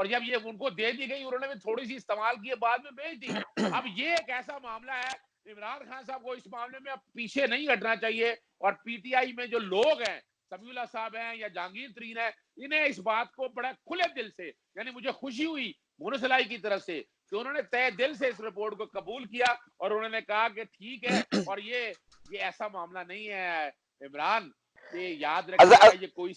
اور جب یہ ان کو دے دی گئی انہوں نے بھی تھوڑی سی استعمال کی بعد میں بیچ دی. اب یہ ایک ایسا معاملہ ہے عمران خان صاحب کو اس معاملے میں اب پیچھے نہیں ہٹنا چاہیے, اور پی ٹی آئی میں جو لوگ ہیں, سمیع اللہ صاحب ہیں یا جہانگیر ترین ہے, انہیں اس بات کو بڑا کھلے دل سے, یعنی مجھے خوشی ہوئی مونس الائی کی طرف سے کہ انہوں نے تہ دل سے اس رپورٹ کو قبول کیا اور انہوں نے کہا کہ ٹھیک ہے, اور یہ ایسا معاملہ نہیں ہے عمران, یہ یاد رکھیے گا, یہ کوئی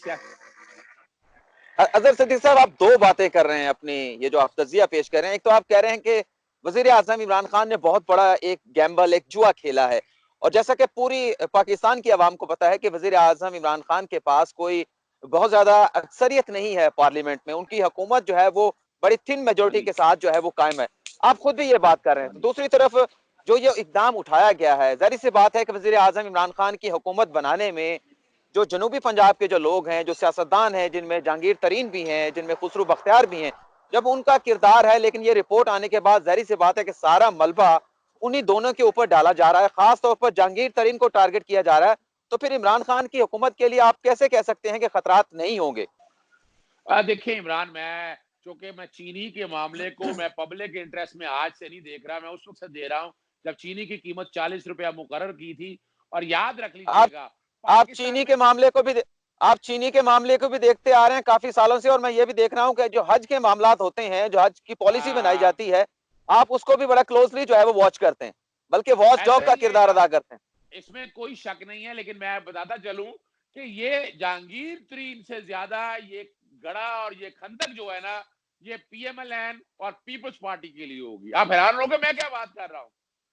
اظہر صدیق صاحب, آپ دو باتیں کر رہے ہیں اپنی, یہ جو آپ تجزیہ پیش کر رہے ہیں. ایک تو آپ کہہ رہے ہیں کہ وزیر اعظم عمران خان نے بہت بڑا ایک گیمبل, ایک جوا کھیلا ہے, اور جیسا کہ پوری پاکستان کی عوام کو پتا ہے کہ وزیر اعظم عمران خان کے پاس کوئی بہت زیادہ اکثریت نہیں ہے پارلیمنٹ میں, ان کی حکومت جو ہے وہ بڑی تھن میجورٹی کے ساتھ جو ہے وہ قائم ہے. آپ خود بھی یہ بات کر رہے ہیں. دوسری طرف جو یہ اقدام اٹھایا گیا ہے, ظاہر سی بات ہے کہ وزیر اعظم عمران خان کی حکومت بنانے میں جو جنوبی پنجاب کے جو لوگ ہیں, جو سیاستدان ہیں, جن میں جہانگیر ترین بھی ہیں, جن میں خسرو بختیار بھی ہیں, جب ان کا کردار ہے, لیکن یہ رپورٹ آنے کے بعد ظاہر سی بات ہے کہ سارا ملبہ انہی دونوں کے اوپر ڈالا جا رہا ہے, خاص طور پر جہانگیر ترین کو ٹارگٹ کیا جا رہا ہے. تو پھر عمران خان کی حکومت کے لیے آپ کیسے کہہ سکتے ہیں کہ خطرات نہیں ہوں گے؟ دیکھیں عمران, میں چونکہ میں چینی کے معاملے کو میں پبلک انٹرسٹ میں آج سے نہیں دیکھ رہا, میں اس وقت سے دے رہا ہوں جب چینی کی قیمت 40 روپیہ مقرر کی تھی. اور یاد رکھ لیجئے گا آپ پاکستان چینی میں کے معاملے کو بھی آپ چینی کے معاملے کو بھی دیکھتے آ رہے ہیں کافی سالوں سے, اور میں یہ بھی دیکھ رہا ہوں کہ جو حج کے معاملات ہوتے ہیں, جو حج کی پالیسی بنائی جاتی ہے, آپ اس کو بھی بڑا کلوزلی جو ہے وہ واچ کرتے ہیں, بلکہ واچ ڈاگ ایسا کا ہی ہے, کردار ادا کرتے ہیں. اس میں کوئی شک نہیں ہے, لیکن میں بتاتا چلوں کہ یہ جہانگیر ترین سے زیادہ یہ گڑا اور یہ خندق جو ہے نا, یہ پی ایم ایل این اور پیپلز پارٹی کے لیے ہوگی. آپ حیران ہو گے میں کیا بات کر رہا ہوں.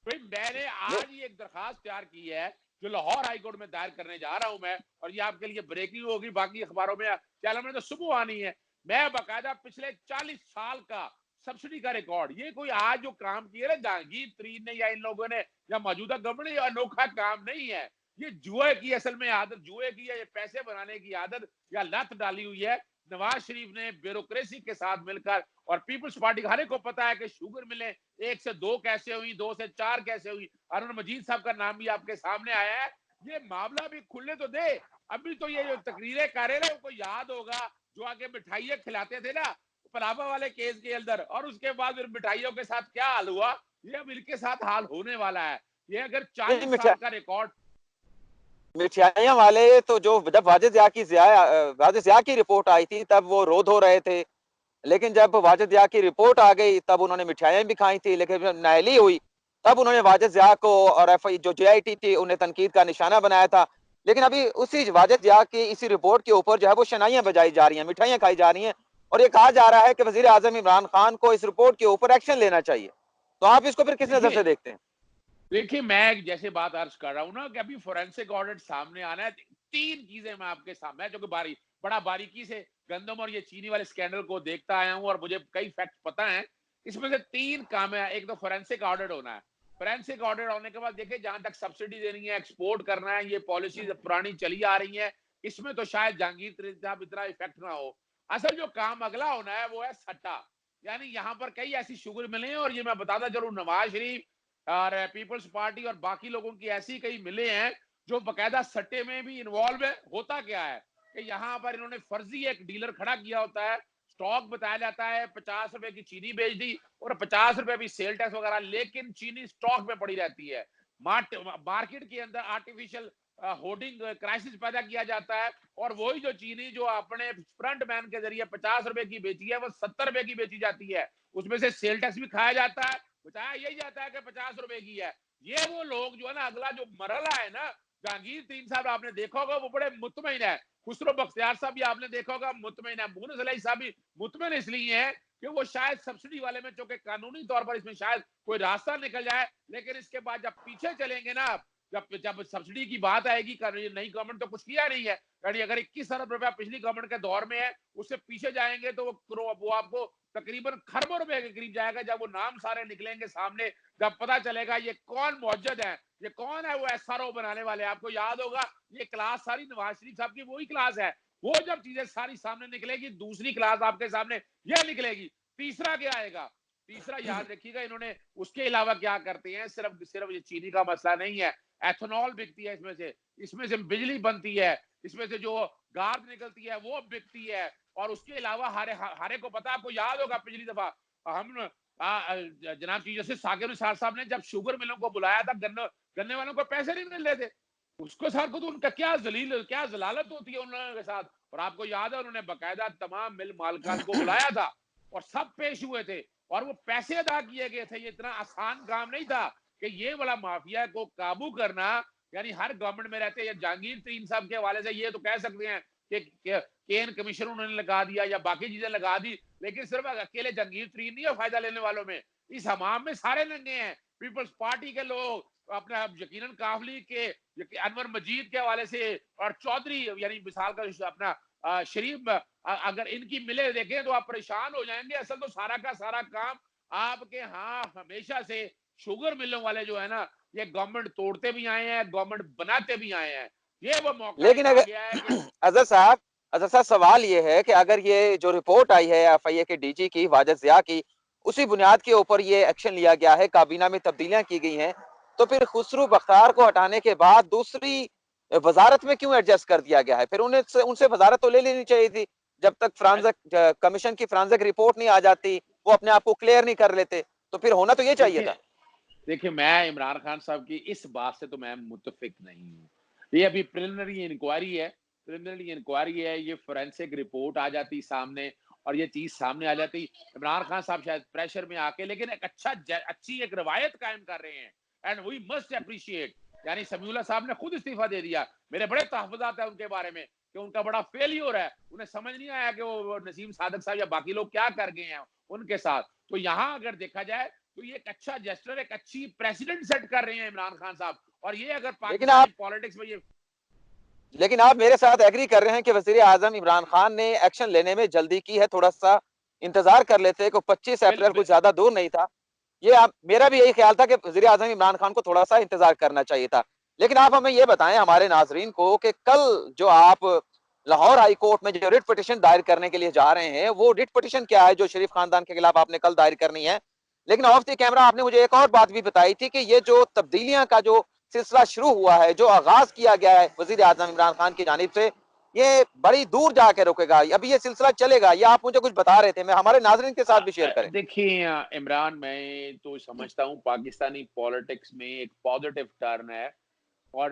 میں نے آج یہ ایک درخواست تیار کی ہے جو لاہور ہائی کورٹ میں دائر کرنے جا رہا ہوں میں, اور یہ آپ کے لیے بریکنگ ہوگی, باقی اخباروں میں چینل میں تو صبح آنی ہے. میں باقاعدہ پچھلے 40 سال کا سبسڈی کا ریکارڈ, یہ کوئی آج جو کام کیا ہے جہانگیر ترین نے یا ان لوگوں نے یا موجودہ گورنمنٹ, یہ انوکھا کام نہیں ہے, یہ جوئے کی اصل میں عادت, جوئے کی ہے, یہ پیسے بنانے کی عادت یا لت ڈالی ہوئی ہے نواز شریف نے بیوروکریسی کے ساتھ مل کر. اور پیپلز پارٹی ہر ایک کو پتا ہے کہ شوگر ملیں 1 سے 2 کیسے ہوئی, 2 سے 4 کیسے ہوئی. ہارون مجید صاحب کا نام بھی آپ کے سامنے آیا ہے. یہ معاملہ بھی کھلنے تو دے. ابھی تو یہ جو تقریریں کر رہے ہیں, ان کو یاد ہوگا جو آگے مٹھائیاں کھلاتے تھے نا پناما والے کیس کے اندر, اور اس کے بعد پھر مٹھائیوں کے ساتھ کیا حال ہوا, یہ اب ان کے ساتھ حال ہونے والا ہے. یہ اگر 40 سال کا ریکارڈ, مٹھائیاں والے تو جو جب واجد ضیاء کی رپورٹ آئی تھی تب وہ رو دھو رہے تھے, لیکن جب واجد ضیاء کی رپورٹ آ گئی تب انہوں نے مٹھائیاں بھی کھائی تھی, لیکن جب نااہلی ہوئی تب انہوں نے واجد ضیاء کو اور ایف آئی جو جے آئی ٹی تھی انہیں تنقید کا نشانہ بنایا تھا. لیکن ابھی اسی واجد ضیاء کی اسی رپورٹ کے اوپر جو ہے وہ شنائیاں بجائی جا رہی ہیں, مٹھائیاں کھائی جا رہی ہیں, اور یہ کہا جا رہا ہے کہ وزیر اعظم عمران خان کو اس رپورٹ کے اوپر ایکشن لینا چاہیے. تو آپ اس کو پھر کس نظر سے دیکھتے ہیں؟ دیکھیں میں جیسے بات عرض کر رہا ہوں نا کہ ابھی فورینسک آڈٹ سامنے آنا ہے. 3 چیزیں میں آپ کے سامنے, جو کہ بڑا باریکی سے گندم اور یہ چینی والے سکینڈل کو دیکھتا آیا ہوں, اور مجھے کئی فیکٹ پتا ہیں. اس میں سے 3 کام ہے. ایک تو فورینسک آڈٹ ہونا ہے. فورینسک آڈٹ ہونے کے بعد دیکھیں جہاں تک سبسڈی دینی ہے, ایکسپورٹ کرنا ہے, یہ پالیسیز پرانی چلی آ رہی ہیں, اس میں تو شاید جہانگیر ترین صاحب اتنا افیکٹ نہ ہو. اصل جو کام اگلا ہونا ہے وہ ہے سٹا, یعنی یہاں پر کئی ایسی شوگر ملے ہیں, اور یہ میں بتاتا چلوں نواز شریف اور پیپلز پارٹی اور باقی لوگوں کی ایسی کئی ملے ہیں جو باقاعدہ سٹے میں بھی انوالو ہے. ہوتا کیا ہے کہ یہاں پر انہوں نے فرضی ایک ڈیلر کھڑا کیا ہوتا ہے, سٹاک بتایا جاتا ہے 50 روپے کی چینی بیچ دی اور 50 روپے بھی سیل ٹیکس وغیرہ, لیکن چینی سٹاک میں پڑی رہتی ہے. مارکیٹ کے اندر آرٹیفیشل ہولڈنگ کرائسس پیدا کیا جاتا ہے, اور وہی جو چینی جو اپنے فرنٹ مین کے ذریعے 50 روپے کی بیچی ہے وہ 70 روپے کی بیچی جاتی ہے. اس میں سے سیل ٹیکس بھی کھایا جاتا ہے, بتایا یہی جاتا ہے کہ 50 روپے کی ہے. یہ وہ لوگ جو ہے نا, اگلا جو مرحلہ ہے نا, جہانگیر ترین صاحب آپ نے دیکھا ہوگا وہ بڑے مطمئن ہے, خسرو بختیار صاحب بھی آپ نے دیکھا ہوگا مطمئن ہے, مونس الائی صاحب بھی مطمئن اس لیے ہیں کہ وہ شاید سبسڈی والے میں, چونکہ قانونی طور پر اس میں شاید کوئی راستہ نکل جائے, لیکن اس کے بعد جب پیچھے چلیں گے نا, جب سبسڈی کی بات آئے گی, نئی گورنمنٹ تو کچھ کیا نہیں ہے, یعنی اگر 21 ارب روپیہ پچھلی گورنمنٹ کے دور میں ہے, اس سے پیچھے جائیں گے تو وہ آپ کو تقریباً کھربوں روپے کے قریب جائے گا. جب وہ نام سارے نکلیں گے سامنے, جب پتا چلے گا یہ کون معجد ہے, یہ کون ہے وہ ایس آر او بنانے والے. آپ کو یاد ہوگا یہ کلاس ساری نواز شریف صاحب کی وہی کلاس ہے. وہ جب چیزیں ساری سامنے نکلے گی, دوسری کلاس آپ کے سامنے یہ نکلے گی. تیسرا کیا آئے گا, تیسرا یاد رکھیے گا, انہوں نے اس کے علاوہ کیا کرتے ہیں, صرف یہ چینی کا مسئلہ نہیں ہے, ایتھنول بکتی ہے, اس میں سے بجلی بنتی ہے, اس میں سے جو گارد نکلتی ہے وہ بکتی ہے, اور اس کے علاوہ ہارے کو پتا، آپ کو یاد ہوگا پچھلی دفعہ ہم جناب چیف جسٹس ثاقب نثار صاحب نے جب شوگر ملوں کو بلایا تھا، گنے والوں کو پیسے نہیں مل رہے تھے، اس کو ساتھ کو تو ان کا کیا ذلالت ہوتی ہے ان لوگوں کے ساتھ. اور آپ کو یاد ہے انہوں نے باقاعدہ تمام مل مالکان کو بلایا تھا اور سب پیش ہوئے تھے اور وہ پیسے ادا کیے گئے تھے. یہ اتنا آسان کام نہیں تھا کہ یہ والا مافیا کو قابو کرنا. یعنی ہر گورنمنٹ میں رہتے یا جہانگیر ترین صاحب کے حوالے سے یہ تو کہہ سکتے ہیں کہ کین کمیشن انہوں نے لگا دیا یا باقی چیزیں لگا دی، لیکن صرف اکیلے جہانگیر ترین نہیں ہے فائدہ لینے والوں میں، اس حمام میں سارے لگے ہیں. پیپلز پارٹی کے لوگ اپنا یقیناً کاف لیگ کے انور مجید کے حوالے سے اور چودھری یعنی مثال کا اپنا شریف، اگر ان کی ملے دیکھیں تو آپ پریشان ہو جائیں گے. اصل تو سارا کا سارا کام آپ کے ہاں ہمیشہ سے شوگر ملوں والے جو ہے نا، یہ گورنمنٹ توڑتے بھی آئے ہیں، گورنمنٹ بناتے بھی آئے ہیں. یہ وہ موقع لیکن ایک آ اگر گیا ہے کہ اظہر صاحب سوال یہ ہے کہ اگر یہ جو رپورٹ آئی ہے ایف آئی اے کے ڈی جی کی واجد ضیاء کی، اسی بنیاد کے اوپر یہ ایکشن لیا گیا ہے، کابینہ میں تبدیلیاں کی گئی ہیں، تو پھر خسرو بختیار کو ہٹانے کے بعد دوسری وزارت میں کیوں ایڈجسٹ کر دیا گیا ہے؟ پھر ان سے وزارت تو لے لینی چاہیے تھی جب تک فرانزک کمیشن کی فرانزک رپورٹ نہیں آ جاتی، وہ اپنے آپ کو کلیئر نہیں کر لیتے، تو پھر ہونا تو یہ چاہیے تھا. دیکھیں میں عمران خان صاحب کی اس بات سے تو میں متفق نہیں ہوں. یہ ابھی پریلیمنری انکوائری ہے، یہ فورینسک رپورٹ آ جاتی سامنے اور یہ چیز سامنے آ جاتی. عمران خان صاحب شاید پریشر میں آ کے لیکن ایک اچھی ایک روایت قائم کر رہے ہیں اینڈ وی مسٹ اپریشیٹ. یعنی سمیع اللہ صاحب نے خود استعفیٰ دے دیا. میرے بڑے تحفظات ہیں ان کے بارے میں کہ ان کا بڑا فیلیور ہے، انہیں سمجھ نہیں آیا کہ وہ نسیم صادق صاحب یا باقی لوگ کیا کر گئے ہیں ان کے ساتھ. تو یہاں اگر دیکھا جائے تو یہ ایک اچھا جسٹر، ایک اچھی پریسیڈنٹ سیٹ کر رہے ہیں عمران خان صاحب. اور یہ اگر پاکستانی پالیٹکس میں لیکن آپ میرے ساتھ ایگری کر رہے ہیں کہ وزیر اعظم عمران خان نے ایکشن لینے میں جلدی کی ہے، تھوڑا سا انتظار کر لیتے کہ 25 اپریل کچھ زیادہ دور نہیں تھا. یہ میرا بھی یہی خیال تھا کہ وزیر اعظم عمران خان کو تھوڑا سا انتظار کرنا چاہیے تھا. لیکن آپ ہمیں یہ بتائیں ہمارے ناظرین کو کہ کل جو آپ لاہور ہائی کورٹ میں جو ریٹ پٹیشن دائر کرنے کے لیے جا رہے ہیں، وہ ریٹ پٹیشن کیا ہے جو شریف خاندان کے خلاف آپ نے کل دائر کرنی ہے؟ لیکن آف دی کیمرہ آپ نے مجھے ایک اور بات بھی بتائی تھی کہ یہ جو تبدیلیاں کا جو سلسلہ شروع ہوا ہے، جو آغاز کیا گیا ہے وزیر اعظم عمران خان کی جانب سے، یہ بڑی دور جا کے رکے گا، ابھی یہ سلسلہ چلے گا؟ یہ آپ مجھے کچھ بتا رہے تھے، میں ہمارے ناظرین کے ساتھ بھی شیئر کریں. دیکھیں عمران، میں تو سمجھتا ہوں پاکستانی پالیٹکس میں ایک پازیٹیو ٹرن ہے اور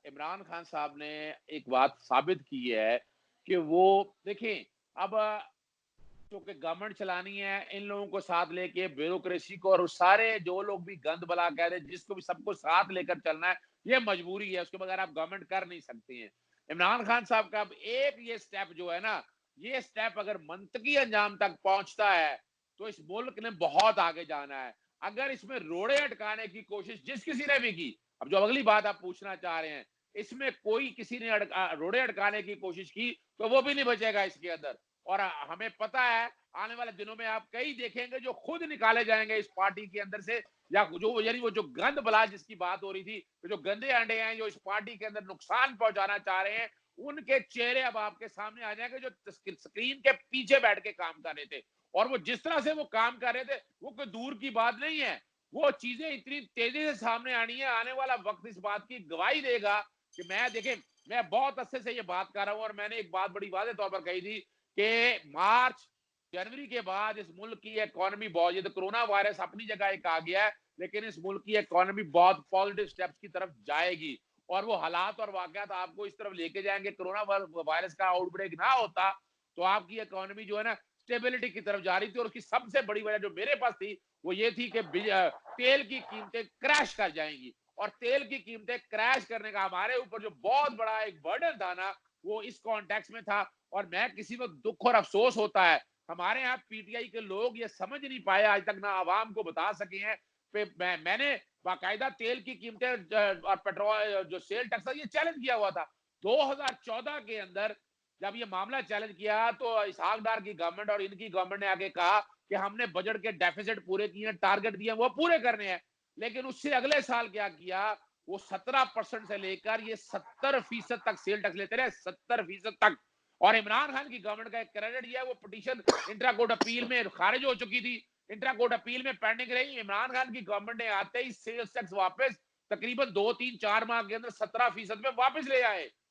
عمران خان صاحب نے ایک بات ثابت کی ہے کہ وہ دیکھیں اب کیونکہ گورنمنٹ چلانی ہے، ان لوگوں کو ساتھ لے کے بیوروکریسی کو اور سارے جو لوگ بھی گند بلا کہہ رہے جس کو بھی سب کو ساتھ لے کر چلنا ہے، یہ مجبوری ہے، اس کے بغیر آپ گورنمنٹ کر نہیں سکتے ہیں. عمران خان صاحب کا اب ایک یہ سٹیپ جو ہے نا، یہ سٹیپ اگر منطقی انجام تک پہنچتا ہے تو اس ملک نے بہت آگے جانا ہے. اگر اس میں روڑے اٹکانے کی کوشش جس کسی نے بھی کی، اب جو اگلی بات آپ پوچھنا چاہ رہے ہیں، اس میں کوئی کسی نے روڑے اٹکانے کی کوشش کی تو وہ بھی نہیں بچے گا اس کے اندر. اور ہمیں پتا ہے آنے والے دنوں میں آپ کئی دیکھیں گے جو خود نکالے جائیں گے اس پارٹی کے اندر سے، یا جو یعنی وہ جو گند بلا جس کی بات ہو رہی تھی، جو گندے انڈے ہیں جو اس پارٹی کے اندر نقصان پہنچانا چاہ رہے ہیں، ان کے چہرے اب آپ کے سامنے آ جائیں گے جو سکرین کے پیچھے بیٹھ کے کام کر رہے تھے. اور وہ جس طرح سے وہ کام کر رہے تھے وہ کوئی دور کی بات نہیں ہے، وہ چیزیں اتنی تیزی سے سامنے آنی ہے. آنے والا وقت اس بات کی گواہی دے گا کہ میں بہت عرصے سے یہ بات کر رہا ہوں اور میں نے ایک بات بڑی واضح طور پر کہی تھی کہ مارچ جنوری کے بعد اس ملک کی اکانومی بہت، یہ تو کرونا وائرس اپنی جگہ ایک آ گیا ہے لیکن اس ملک کی اکانومی بہت پازیٹیو سٹیپس کی طرف جائے گی اور وہ حالات اور واقعات آپ کو اس طرف لے کے جائیں گے. کرونا وائرس کا آؤٹ بریک نہ ہوتا تو آپ کی اکانومی جو ہے نا اسٹیبلٹی کی طرف جا رہی تھی. اور اس کی سب سے بڑی وجہ جو میرے پاس تھی وہ یہ تھی کہ تیل کی قیمتیں کریش کر جائیں گی، اور تیل کی قیمتیں کریش کرنے کا ہمارے اوپر جو بہت بڑا ایک برڈن تھا نا، وہ اس کانٹیکس میں تھا. اور میں کسی وقت دکھ اور افسوس ہوتا ہے ہمارے یہاں پی ٹی آئی کے لوگ یہ سمجھ نہیں پائے آج تک، نہ عوام کو بتا سکے ہیں. میں نے باقاعدہ تیل کی قیمتیں اور پیٹرول جو سیل ٹیکس یہ چیلنج کیا ہوا تھا 2014 کے اندر. جب یہ معاملہ چیلنج کیا تو اسحاق ڈار کی گورنمنٹ اور ان کی گورنمنٹ نے آگے کہا کہ ہم نے بجٹ کے ڈیفیسٹ پورے کیے ہیں، ٹارگٹ دیے وہ پورے کرنے ہیں. لیکن اس سے اگلے سال کیا وہ 17% سے لے کر یہ 70% تک سیل ٹیکس لیتے رہے، 70% تک. اور عمران خان کی گورنمنٹ کا ایک کریڈٹ یہ ہے وہ پٹیشن انٹرا کورٹ اپیل میں خارج ہو چکی تھی، انٹرا کورٹ اپیل میں پینڈنگ رہی. عمران خان کی گورنمنٹ نے آتے ہی سیلز ٹیکس واپس تقریباً 2-3-4 ماہ کے اندر 17% میں واپس لے آئے.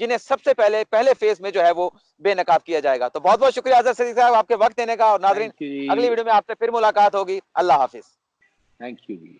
جنہیں سب سے پہلے فیز میں جو ہے وہ بے نقاب کیا جائے گا. تو بہت بہت شکریہ اظہر صدیق صاحب آپ کے وقت دینے کا. اور ناظرین تھینک یو اگلی جی. ویڈیو میں آپ سے پھر ملاقات ہوگی. اللہ حافظ. Thank you G.